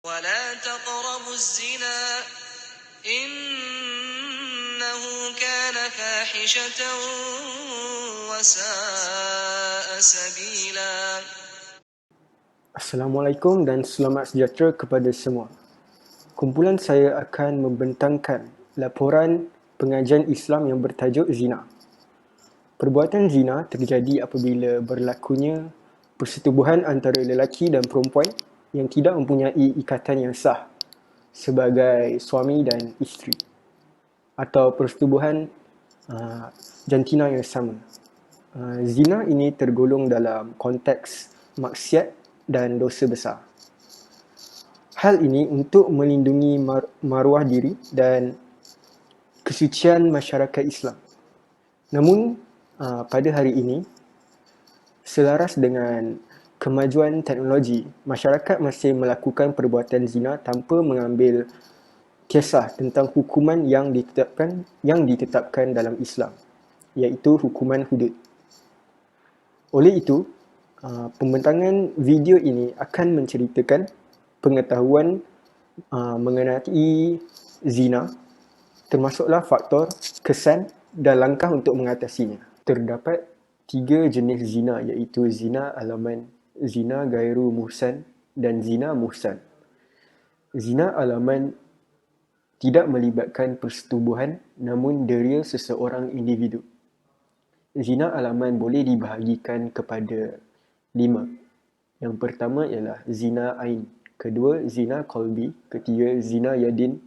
ولا تقربوا الزنا إنه كان فاحشة وساء سبيلا. Assalamualaikum dan selamat sejahtera kepada semua. Kumpulan saya akan membentangkan laporan pengajian Islam yang bertajuk Zina. Perbuatan zina terjadi apabila berlakunya persetubuhan antara lelaki dan perempuan yang tidak mempunyai ikatan yang sah sebagai suami dan isteri, atau persetubuhan jantina yang sama. Zina ini tergolong dalam konteks maksiat dan dosa besar. Hal ini untuk melindungi maruah diri dan kesucian masyarakat Islam. Namun, pada hari ini, selaras dengan kemajuan teknologi, masyarakat masih melakukan perbuatan zina tanpa mengambil kisah tentang hukuman yang ditetapkan dalam Islam, iaitu hukuman hudud. Oleh itu, pembentangan video ini akan menceritakan pengetahuan mengenai zina, termasuklah faktor, kesan dan langkah untuk mengatasinya. Terdapat 3 jenis zina, iaitu zina alaman, zina gairu muhsan dan zina muhsan. Zina alaman tidak melibatkan persetubuhan namun deria seseorang individu. Zina alaman boleh dibahagikan kepada 5. Yang pertama ialah zina ain, kedua zina qalbi, ketiga zina yadin,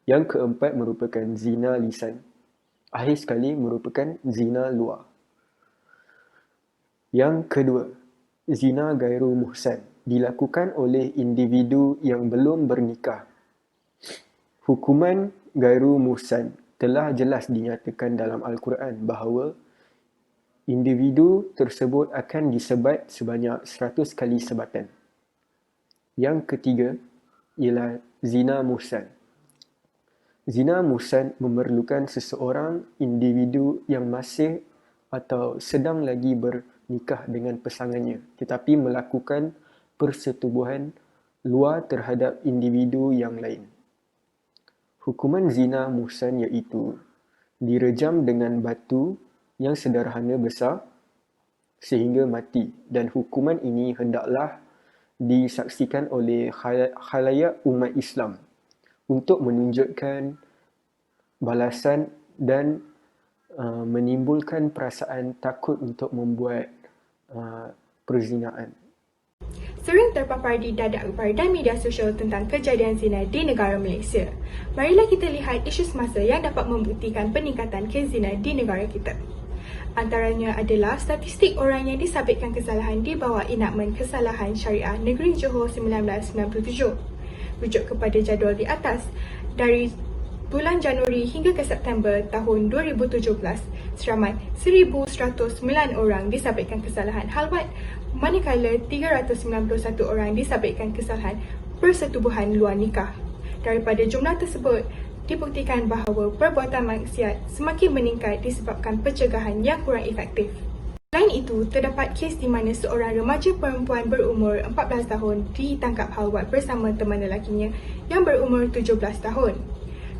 yang keempat merupakan zina lisan, akhir sekali merupakan zina luar. Yang kedua, zina gairu muhsan dilakukan oleh individu yang belum bernikah. Hukuman gairu muhsan telah jelas dinyatakan dalam Al-Quran bahawa individu tersebut akan disebat sebanyak 100 kali sebatan. Yang ketiga ialah zina muhsan. Zina muhsan memerlukan seseorang individu yang masih atau sedang lagi bernikah dengan pasangannya tetapi melakukan persetubuhan luar terhadap individu yang lain. Hukuman zina muhsan iaitu direjam dengan batu yang sederhana besar sehingga mati, dan hukuman ini hendaklah disaksikan oleh khalayak umat Islam untuk menunjukkan balasan dan menimbulkan perasaan takut untuk membuat perzinaan. Sering terpapar di dadak dan media sosial tentang kejadian zina di negara Malaysia. Marilah kita lihat isu semasa yang dapat membuktikan peningkatan kes zina di negara kita. Antaranya adalah statistik orang yang disabitkan kesalahan di bawah enakmen kesalahan syariah Negeri Johor 1997. Rujuk kepada jadual di atas, dari bulan Januari hingga ke September tahun 2017, seramai 1,109 orang disabitkan kesalahan halwat, manakala 391 orang disabitkan kesalahan persetubuhan luar nikah. Daripada jumlah tersebut, dibuktikan bahawa perbuatan maksiat semakin meningkat disebabkan pencegahan yang kurang efektif. Selain itu, terdapat kes di mana seorang remaja perempuan berumur 14 tahun ditangkap halwat bersama teman lelakinya yang berumur 17 tahun.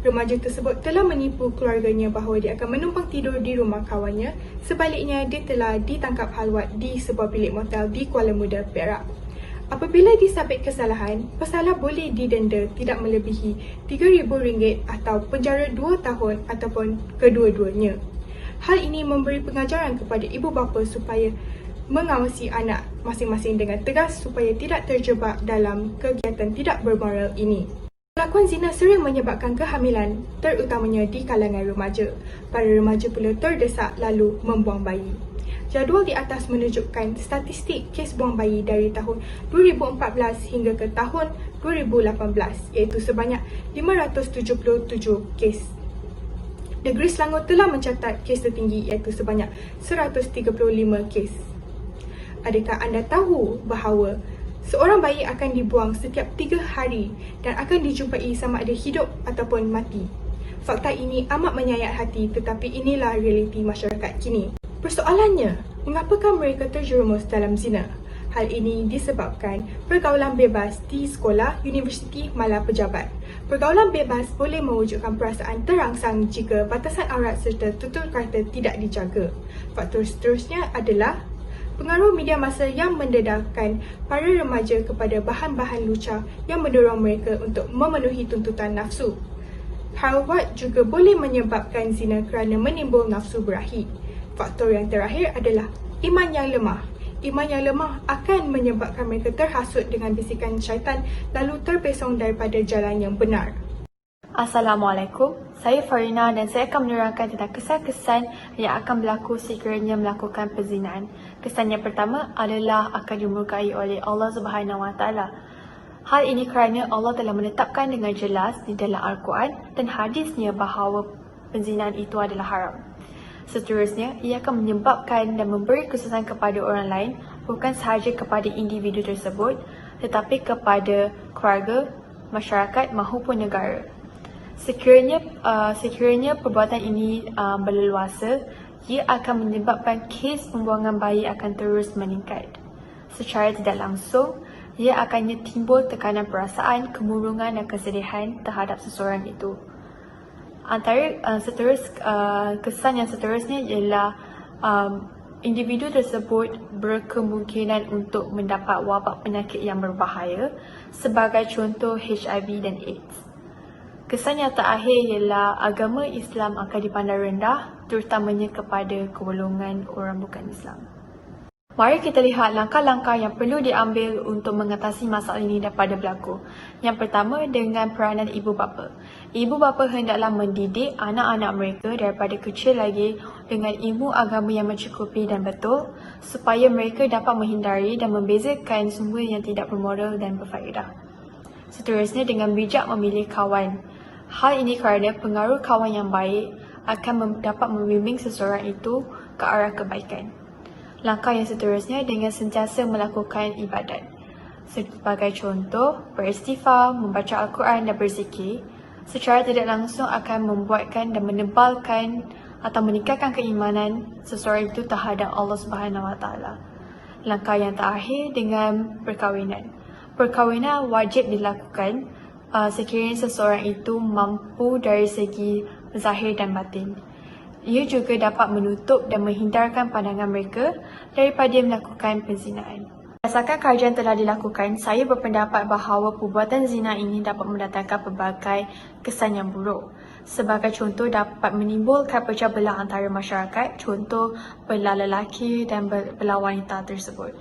Remaja tersebut telah menipu keluarganya bahawa dia akan menumpang tidur di rumah kawannya, sebaliknya dia telah ditangkap halwat di sebuah bilik motel di Kuala Muda, Perak. Apabila disabit kesalahan, pesalah boleh didenda tidak melebihi RM3,000 atau penjara 2 tahun ataupun kedua-duanya. Hal ini memberi pengajaran kepada ibu bapa supaya mengawasi anak masing-masing dengan tegas supaya tidak terjebak dalam kegiatan tidak bermoral ini. Perlakuan zina sering menyebabkan kehamilan, terutamanya di kalangan remaja. Para remaja pula terdesak lalu membuang bayi. Jadual di atas menunjukkan statistik kes buang bayi dari tahun 2014 hingga ke tahun 2018, iaitu sebanyak 577 kes. Negeri Selangor telah mencatat kes tertinggi iaitu sebanyak 135 kes. Adakah anda tahu bahawa seorang bayi akan dibuang setiap 3 hari dan akan dijumpai sama ada hidup ataupun mati? Fakta ini amat menyayat hati, tetapi inilah realiti masyarakat kini. Persoalannya, mengapakah mereka terjerumus dalam zina? Hal ini disebabkan pergaulan bebas di sekolah, universiti malah pejabat. Pergaulan bebas boleh mewujudkan perasaan terangsang jika batasan aurat serta tutur kata tidak dijaga. Faktor seterusnya adalah pengaruh media massa yang mendedahkan para remaja kepada bahan-bahan lucah yang mendorong mereka untuk memenuhi tuntutan nafsu. Hal juga boleh menyebabkan zina kerana menimbul nafsu berahi. Faktor yang terakhir adalah iman yang lemah. Iman yang lemah akan menyebabkan mereka terhasut dengan bisikan syaitan lalu terpesong daripada jalan yang benar. Assalamualaikum, saya Farina dan saya akan menerangkan tentang kesan-kesan yang akan berlaku sekiranya melakukan perzinaan. Kesan yang pertama adalah akan dimurkai oleh Allah Subhanahu Wa Taala. Hal ini kerana Allah telah menetapkan dengan jelas di dalam Al-Quran dan hadisnya bahawa perzinaan itu adalah haram. Seterusnya, ia akan menyebabkan dan memberi kesusahan kepada orang lain, bukan sahaja kepada individu tersebut, tetapi kepada keluarga, masyarakat maupun negara. Sekiranya perbuatan ini berleluasa, ia akan menyebabkan kes pembuangan bayi akan terus meningkat. Secara tidak langsung, ia akan timbul tekanan perasaan, kemurungan dan kesedihan terhadap seseorang itu. Antara kesan yang seterusnya ialah individu tersebut berkemungkinan untuk mendapat wabak penyakit yang berbahaya sebagai contoh HIV dan AIDS. Kesan yang terakhir ialah agama Islam akan dipandang rendah terutamanya kepada golongan orang bukan Islam. Mari kita lihat langkah-langkah yang perlu diambil untuk mengatasi masalah ini daripada berlaku. Yang pertama, dengan peranan ibu bapa. Ibu bapa hendaklah mendidik anak-anak mereka daripada kecil lagi dengan ilmu agama yang mencukupi dan betul supaya mereka dapat menghindari dan membezakan sumber yang tidak bermoral dan berfaedah. Seterusnya, dengan bijak memilih kawan. Hal ini kerana pengaruh kawan yang baik akan dapat membimbing seseorang itu ke arah kebaikan. Langkah yang seterusnya dengan sentiasa melakukan ibadat. Sebagai contoh, beristighfar, membaca Al-Quran dan berzikir secara tidak langsung akan membuatkan dan menebalkan atau meningkatkan keimanan seseorang itu terhadap Allah Subhanahu Wa Taala. Langkah yang terakhir dengan perkahwinan. Perkahwinan wajib dilakukan sekiranya seseorang itu mampu dari segi zahir dan batin. Ia juga dapat menutup dan menghindarkan pandangan mereka daripada melakukan perzinaan. Berdasarkan kajian telah dilakukan, saya berpendapat bahawa perbuatan zina ini dapat mendatangkan pelbagai kesan yang buruk. Sebagai contoh, dapat menimbulkan pecah belah antara masyarakat, contoh belah lelaki dan belah wanita tersebut.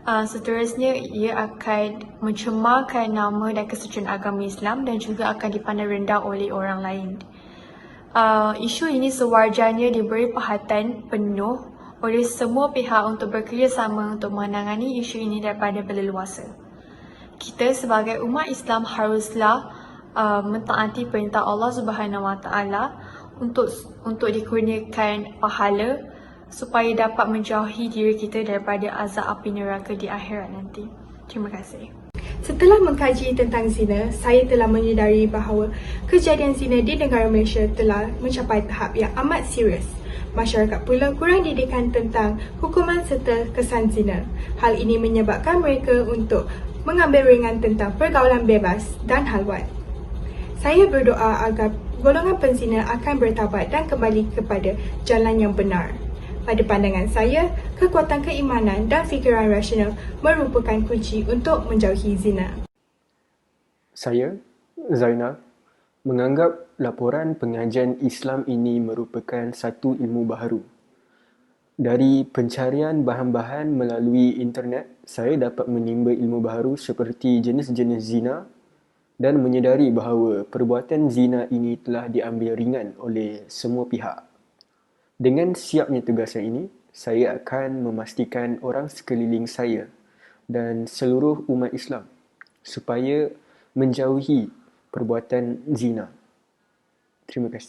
Seterusnya, ia akan mencemarkan nama dan kesucian agama Islam dan juga akan dipandang rendah oleh orang lain. Isu ini sewajarnya diberi perhatian penuh oleh semua pihak untuk bekerjasama untuk menangani isu ini daripada berleluasa. Kita sebagai umat Islam haruslah mentaati perintah Allah Subhanahu Wa Taala untuk dikurniakan pahala supaya dapat menjauhi diri kita daripada azab api neraka di akhirat nanti. Terima kasih. Setelah mengkaji tentang zina, saya telah menyedari bahawa kejadian zina di negara Malaysia telah mencapai tahap yang amat serius. Masyarakat pula kurang didikan tentang hukuman serta kesan zina. Hal ini menyebabkan mereka untuk mengambil ringan tentang pergaulan bebas dan halwat. Saya berdoa agar golongan penzina akan bertaubat dan kembali kepada jalan yang benar. Pada pandangan saya, kekuatan keimanan dan fikiran rasional merupakan kunci untuk menjauhi zina. Saya, Zainal, menganggap laporan pengajian Islam ini merupakan satu ilmu baharu. Dari pencarian bahan-bahan melalui internet, saya dapat menimba ilmu baharu seperti jenis-jenis zina dan menyedari bahawa perbuatan zina ini telah diambil ringan oleh semua pihak. Dengan siapnya tugasan ini, saya akan memastikan orang sekeliling saya dan seluruh umat Islam supaya menjauhi perbuatan zina. Terima kasih.